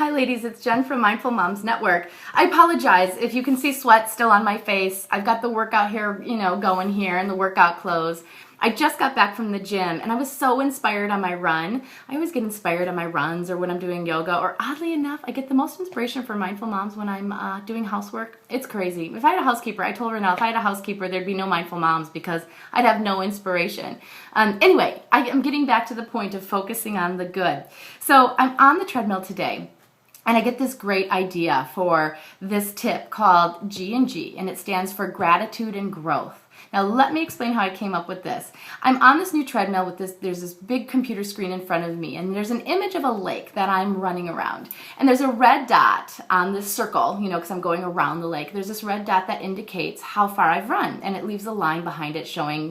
Hi ladies, it's Jen from Mindful Moms Network. I apologize if you can see sweat still on my face. I've got the workout hair, going here and the workout clothes. I just got back from the gym and I was so inspired on my run. I always get inspired on my runs or when I'm doing yoga, or oddly enough, I get the most inspiration for Mindful Moms when I'm doing housework. It's crazy. If I had a housekeeper, I told her now, if I had a housekeeper, there'd be no Mindful Moms because I'd have no inspiration. Anyway, I am getting back to the point of focusing on the good. So I'm on the treadmill today. And I get this great idea for this tip called G&G, and it stands for gratitude and growth. Now let me explain how I came up with this. I'm on this new treadmill with there's this big computer screen in front of me, and there's an image of a lake that I'm running around. And there's a red dot on this circle, because I'm going around the lake. There's this red dot that indicates how far I've run, and it leaves a line behind it showing,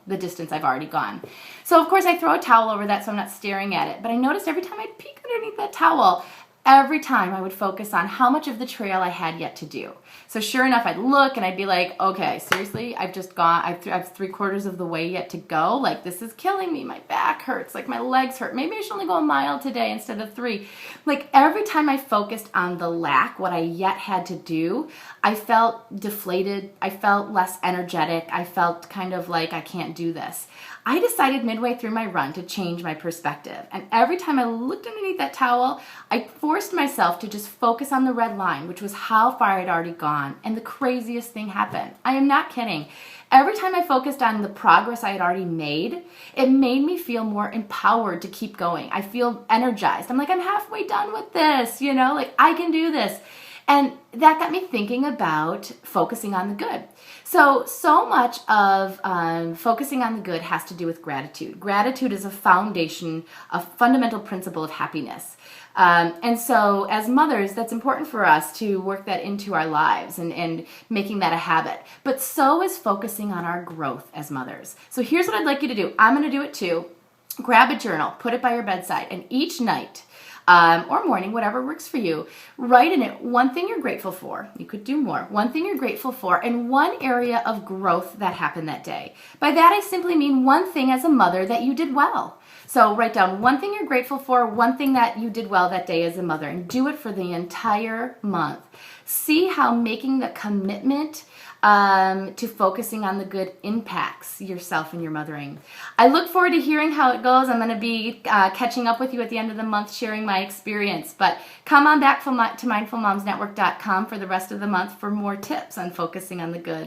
the distance I've already gone. So of course I throw a towel over that so I'm not staring at it, but I noticed every time I'd peek underneath that towel, every time I would focus on how much of the trail I had yet to do. So sure enough, I'd look and I'd be like, okay, seriously, I've just gone, I've 3/4 of the way yet to go. Like, this is killing me. My back hurts. Like, my legs hurt. Maybe I should only go a mile today instead of 3. Like, every time I focused on the lack, what I yet had to do, I felt deflated. I felt less energetic. I felt kind of like I can't do this. I decided midway through my run to change my perspective. And every time I looked underneath that towel, I forced myself to just focus on the red line, which was how far I'd already gone. And the craziest thing happened. I am not kidding. Every time I focused on the progress I had already made, it made me feel more empowered to keep going. I feel energized. I'm like, I'm halfway done with this, like I can do this. And that got me thinking about focusing on the good. So much of focusing on the good has to do with gratitude. Gratitude is a foundation, a fundamental principle of happiness. And so as mothers, that's important for us to work that into our lives and making that a habit. But so is focusing on our growth as mothers. So here's what I'd like you to do. I'm going to do it too. Grab a journal, put it by your bedside, and each night, or morning, whatever works for you, write in it one thing you're grateful for. You could do more. One thing you're grateful for and one area of growth that happened that day. By that, I simply mean one thing as a mother that you did well. So write down one thing you're grateful for, one thing that you did well that day as a mother, and do it for the entire month. See how making the commitment to focusing on the good impacts yourself and your mothering. I look forward to hearing how it goes. I'm going to be catching up with you at the end of the month, sharing my experience. But come on back to mindfulmomsnetwork.com for the rest of the month for more tips on focusing on the good.